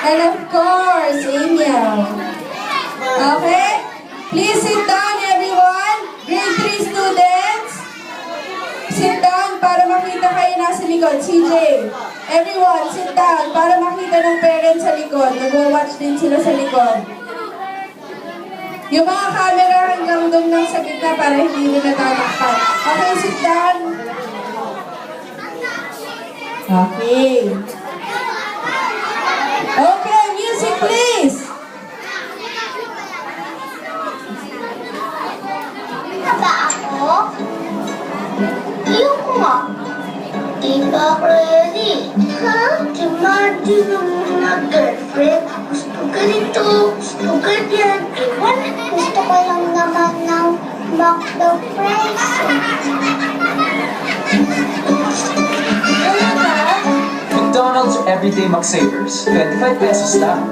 And of course, Amiel. Okay? Please sit down, everyone. Grade 3 students. Sit down para makita kayo nasa likod. CJ, everyone, sit down para makita ng parents sa likod. Nag-watch din sila sa likod. Yung mga camera hanggang doon lang sa gitna para hindi nyo natatakpan. Okay, sit down. Okay. Okay, music please. Ba ako? Yung mo. Di ba ako ready? Ha? Dimadi ng mga girlfriend. Gusto ganito, gusto ganyan. Ewan, gusto ko lang naman ng McDo fries. Ano ba? McDonald's Everyday McSavers. 25 pesos lang.